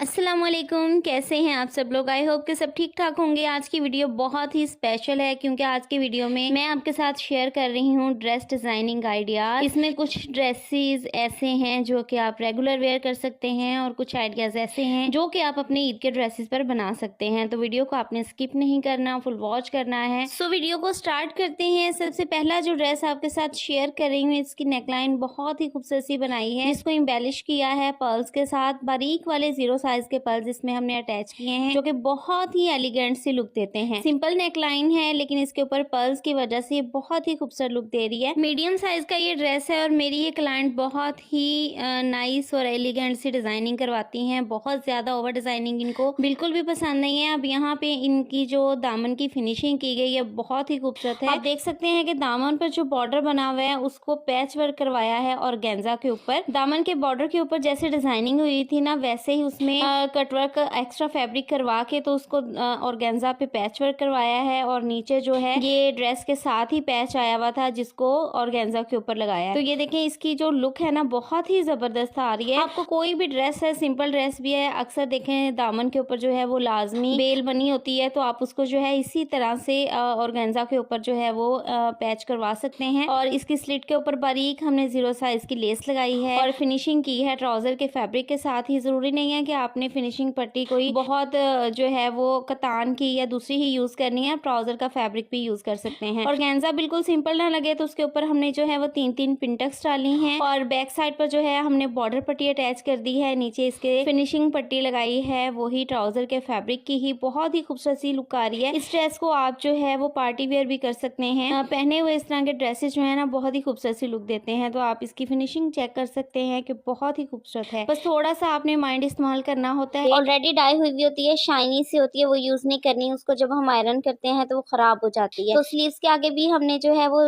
अस्सलाम वालेकुम, कैसे हैं आप सब लोग। आई होप कि सब ठीक ठाक होंगे। आज की वीडियो बहुत ही स्पेशल है क्योंकि आज की वीडियो में मैं आपके साथ शेयर कर रही हूँ ड्रेस डिज़ाइनिंग आइडियाज़। इसमें कुछ ड्रेसेस ऐसे हैं जो कि आप रेगुलर वेयर कर सकते हैं और कुछ आइडियाज़ ऐसे हैं जो कि आप अपने ईद के ड्रेसेस पर बना सकते हैं। तो वीडियो को आपने स्किप नहीं करना, फुल वॉच करना है। सो वीडियो को स्टार्ट करते हैं। सबसे पहला जो ड्रेस आपके साथ शेयर कर रही हूँ, इसकी नेकलाइन बहुत ही खूबसूरत सी बनाई है। इसको इम्बेलिश किया है पर्ल्स के साथ, बारीक वाले 0 साइज के पर्ल्स इसमें हमने अटैच किए हैं जो कि बहुत ही एलिगेंट सी लुक देते हैं। सिंपल नेकलाइन है लेकिन इसके ऊपर पर्ल्स की वजह से बहुत ही खूबसूरत लुक दे रही है। मीडियम साइज का ये ड्रेस है और मेरी ये क्लाइंट बहुत ही नाइस और एलिगेंट सी डिजाइनिंग करवाती हैं। बहुत ज्यादा ओवर डिजाइनिंग इनको बिल्कुल भी पसंद नहीं है। अब यहाँ पे इनकी जो दामन की फिनिशिंग की गई है बहुत ही खूबसूरत है। आप देख सकते हैं कि दामन पर जो बॉर्डर बना हुआ है उसको पैच वर्क करवाया है और गेंजा के ऊपर दामन के बॉर्डर के ऊपर जैसे डिजाइनिंग हुई थी ना, वैसे ही उसमें कटवर्क एक्स्ट्रा फैब्रिक करवा के तो उसको ऑर्गेन्जा पे पैच वर्क करवाया है और नीचे जो है ये ड्रेस के साथ ही पैच आया हुआ था जिसको ऑर्गेन्जा के ऊपर लगाया है। तो ये देखें, इसकी जो लुक है ना बहुत ही जबरदस्त आ रही है। आपको कोई भी ड्रेस है, सिंपल ड्रेस भी है, अक्सर देखें दामन के ऊपर जो है वो लाजमी बेल बनी होती है, तो आप उसको जो है इसी तरह से ऑर्गेन्जा के ऊपर जो है वो पैच करवा सकते हैं। और इसकी स्लिट के ऊपर बारीक हमने 0 साइज की लेस लगाई है और फिनिशिंग की है ट्राउजर के फैब्रिक के साथ ही। जरूरी नहीं है कि आपने फिनिशिंग पट्टी कोई बहुत जो है वो कतान की या दूसरी ही यूज करनी है, ट्राउजर का फैब्रिक भी यूज कर सकते हैं। और गेंजा बिल्कुल सिंपल ना लगे तो उसके ऊपर हमने जो है वो 3-3 पिंटक्स डाली हैं और बैक साइड पर जो है हमने बॉर्डर पट्टी अटैच कर दी है। नीचे इसके फिनिशिंग पट्टी लगाई है वही ट्राउजर के फैब्रिक की ही। बहुत ही खूबसूरत सी लुक आ रही है। इस ड्रेस को आप जो है वो पार्टी वेयर भी कर सकते हैं। पहने हुए इस तरह के ड्रेसेस जो है ना बहुत ही खूबसूरत सी लुक देते हैं। तो आप इसकी फिनिशिंग चेक कर सकते हैं कि बहुत ही खूबसूरत है। बस थोड़ा सा आपने माइंड इस्तेमाल करना होता है। ऑलरेडी डाई हुई भी होती है, शाइनी सी होती है, वो यूज नहीं करनी। उसको जब हम आयरन करते हैं तो वो खराब हो जाती है। तो स्लीव्स के आगे भी हमने जो है वो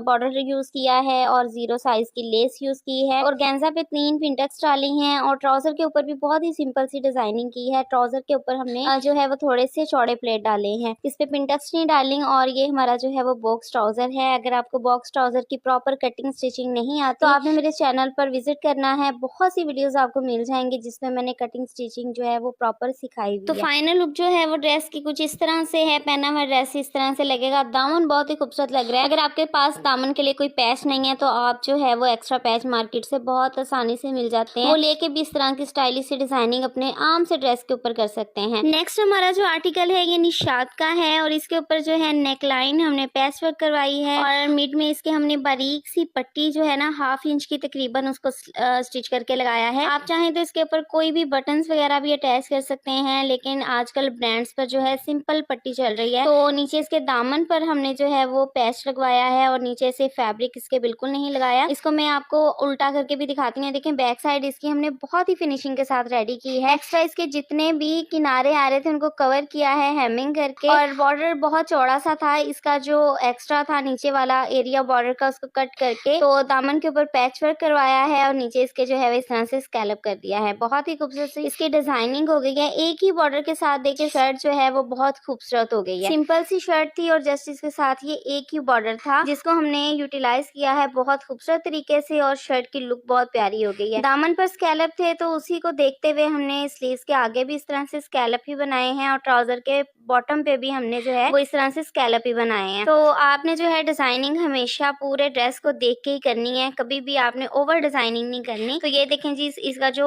बॉर्डर यूज किया है और 0 साइज की लेस यूज की है और गेंजा पे 3 पिंटक्स डाली हैं और ट्राउजर के ऊपर भी बहुत ही सिंपल सी डिजाइनिंग की है। ट्राउजर के ऊपर हमने जो है वो थोड़े से चौड़े प्लेट डाले हैं, इस पे पिंटक्स नहीं डाली। और ये हमारा जो है वो बॉक्स ट्राउजर है। अगर आपको बॉक्स ट्राउजर की प्रॉपर कटिंग स्टिचिंग नहीं आती तो आपने मेरे चैनल पर विजिट करना है। बहुत सी वीडियोस आपको मिल जाएंगी जिसमें मैंने कटिंग स्टिचिंग जो है वो प्रॉपर सिखाई हुई तो है। फाइनल लुक जो है वो ड्रेस की कुछ इस तरह से है। पहना हुआ ड्रेस इस तरह से लगेगा। दामन बहुत ही खूबसूरत लग रहा है। अगर आपके पास दामन के लिए कोई पैच नहीं है तो आप जो है वो एक्स्ट्रा पैच मार्केट से बहुत आसानी से मिल जाते हैं, वो लेके भी इस तरह की स्टाइलिश सी डिजाइनिंग अपने आम से ड्रेस के ऊपर कर सकते हैं। नेक्स्ट हमारा जो आर्टिकल है ये निशात का है और इसके ऊपर जो है नेकलाइन हमने पैच वर्क करवाई है और मिड में इसके हमने बारीक सी पट्टी जो है ना 1/2 इंच की तकरीबन उसको स्टिच करके लगाया है। आप चाहें तो इसके ऊपर कोई भी बटन वगैरह भी अटैच कर सकते हैं, लेकिन आजकल ब्रांड्स पर जो है सिंपल पट्टी चल रही है। तो नीचे इसके दामन पर हमने जो है वो पैच लगवाया है और नीचे से फैब्रिक इसके बिल्कुल नहीं लगाया। इसको मैं आपको उल्टा करके भी दिखाती हूँ। देखें, बैक साइड इसकी हमने बहुत ही फिनिशिंग के साथ रेडी की है। एक्स्ट्रा इसके जितने भी किनारे आ रहे थे उनको कवर किया है हेमिंग करके और बॉर्डर बहुत चौड़ा सा था, इसका जो एक्स्ट्रा था नीचे वाला एरिया बॉर्डर का उसको कट करके तो दामन के ऊपर पैच वर्क करवाया है और नीचे इसके जो है इस तरह से स्कैलप कर दिया है। बहुत ही खूबसूरत इसकी डिजाइनिंग हो गई है। एक ही बॉर्डर के साथ देखिए शर्ट जो है वो बहुत खूबसूरत हो गई है। सिंपल सी शर्ट थी और जस्ट इसके साथ ये एक ही बॉर्डर था जिसको हमने यूटिलाइज किया है बहुत खूबसूरत तरीके से और शर्ट की लुक बहुत प्यारी हो गई है। दामन पर स्कैलप थे तो उसी को देखते हुए हमने स्लीव्स के आगे भी इस तरह से स्कैलप ही बनाए हैं और ट्राउजर के बॉटम पे भी हमने जो है वो इस तरह से स्कैलप ही बनाए हैं। तो आपने जो है डिजाइनिंग हमेशा पूरे ड्रेस को देख के ही करनी है, कभी भी आपने ओवर डिजाइनिंग नहीं करनी। तो ये देखें जी, इसका जो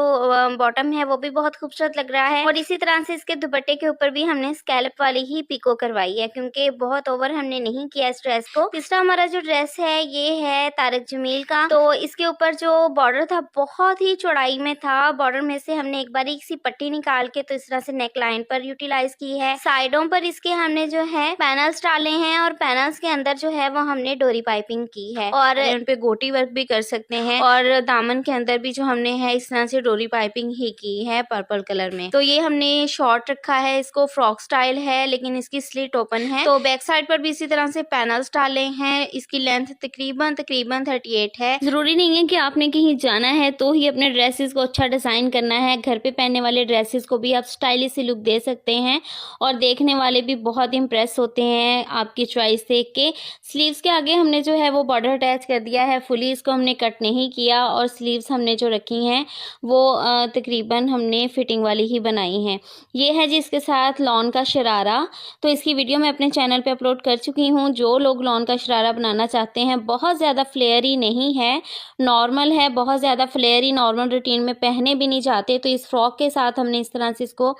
बॉटम है वो भी बहुत खूबसूरत लग रहा है और इसी तरह से इसके दुपट्टे के ऊपर भी हमने स्कैलप वाली ही पिको करवाई है क्योंकि बहुत ओवर हमने नहीं किया इस ड्रेस को। तीसरा हमारा जो ड्रेस है ये है तारिक जमील का। तो इसके ऊपर जो बॉर्डर था बहुत ही चौड़ाई में था। बॉर्डर में से हमने एक बारीक सी पट्टी निकाल के तो इस तरह से नेक लाइन पर यूटिलाइज की है। साइडों पर इसके हमने जो है पैनल्स डाले हैं और पैनल्स के अंदर जो है वो हमने डोरी पाइपिंग की है और इन पे गोटी वर्क भी कर सकते हैं और दामन के अंदर भी जो हमने है इस तरह से डोरी पाइपिंग ही की है पर्पल कलर में। तो ये हमने शॉर्ट रखा है, इसको फ्रॉक स्टाइल है लेकिन इसकी स्लिट ओपन है। तो बैक साइड पर भी इसी तरह से पैनल्स डाले हैं। इसकी लेंथ तकरीबन 38 है। जरूरी नहीं है कि आपने कहीं जाना है तो ही अपने ड्रेसेस को अच्छा डिजाइन करना है। घर पे पहनने वाले ड्रेसेस को भी आप स्टाइलिश लुक दे सकते हैं और देखने वाले भी बहुत इम्प्रेस होते हैं आपकी चॉइस देख के। स्लीव्स के आगे हमने जो है वो बॉर्डर अटैच कर दिया है, फुली इसको हमने कट नहीं किया और स्लीव्स हमने जो रखी हैं वो तकरीबन हमने फिटिंग वाली ही बनाई हैं। ये है जी इसके साथ लॉन का शरारा। तो इसकी वीडियो मैं अपने चैनल पे अपलोड कर चुकी हूँ। जो लोग लॉन का शरारा बनाना चाहते हैं, बहुत ज़्यादा फ्लेयरी नहीं है, नॉर्मल है, बहुत ज़्यादा फ्लेयरी नॉर्मल रूटीन में पहने भी नहीं जाते, तो इस फ्रॉक के साथ हमने इस तरह से इसको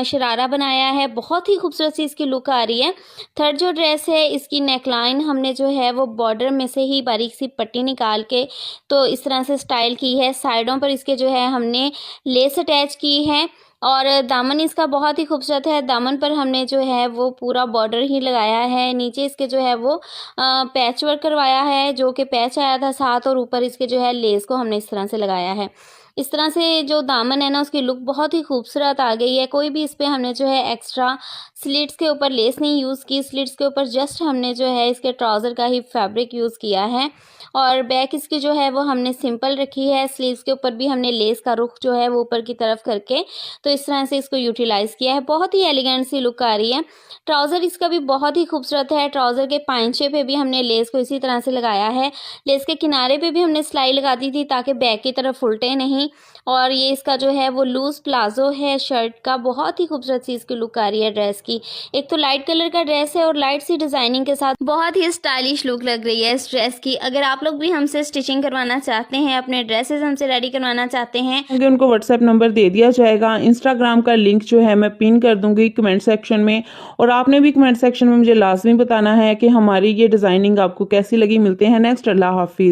शरारा बनाया है। बहुत ही खूबसूरत सी इसकी लुक आ रही है। थर्ड जो ड्रेस है इसकी नेकलाइन हमने जो है वो बॉर्डर में से ही बारीक सी पट्टी निकाल के तो इस तरह से स्टाइल की है। साइडों पर इसके जो है हमने लेस अटैच की है और दामन इसका बहुत ही खूबसूरत है। दामन पर हमने जो है वो पूरा बॉर्डर ही लगाया है। नीचे इसके जो है वो पैच वर्क करवाया है, जो कि पैच आया था साथ, और ऊपर इसके जो है लेस को हमने इस तरह से लगाया है। इस तरह से जो दामन है ना उसकी लुक बहुत ही खूबसूरत आ गई है। कोई भी इस पे हमने जो है एक्स्ट्रा स्लिट्स के ऊपर लेस नहीं यूज़ की, स्लिट्स के ऊपर जस्ट हमने जो है इसके ट्राउज़र का ही फैब्रिक यूज़ किया है। और बैक इसकी जो है वो हमने सिंपल रखी है। स्लीव्स के ऊपर भी हमने लेस का रुख जो है वो ऊपर की तरफ करके तो इस तरह से इसको यूटिलाइज़ किया है। बहुत ही एलिगेंट सी लुक आ रही है। ट्राउज़र इसका भी बहुत ही खूबसूरत है। ट्राउज़र के पाइंचे पे भी हमने लेस को इसी तरह से लगाया है। लेस के किनारे पे भी हमने सिलाई लगा दी थी ताकि बैक की तरफ उल्टे नहीं। और ये इसका जो है वो लूज़ प्लाजो है शर्ट का। बहुत ही खूबसूरत सी इसकी लुक आ रही है ड्रेस की। एक तो लाइट कलर का ड्रेस है और लाइट सी डिज़ाइनिंग के साथ बहुत ही स्टाइलिश लुक लग रही है इस ड्रेस की। अगर आप लोग भी हमसे स्टिचिंग करवाना चाहते हैं, अपने ड्रेसेस हमसे रेडी करवाना चाहते हैं, उनको व्हाट्सएप नंबर दे दिया जाएगा। इंस्टाग्राम का लिंक जो है मैं पिन कर दूंगी कमेंट सेक्शन में, और आपने भी कमेंट सेक्शन में मुझे लाजमी बताना है कि हमारी ये डिज़ाइनिंग आपको कैसी लगी। मिलते हैं नेक्स्ट। अल्लाह हाफिज़।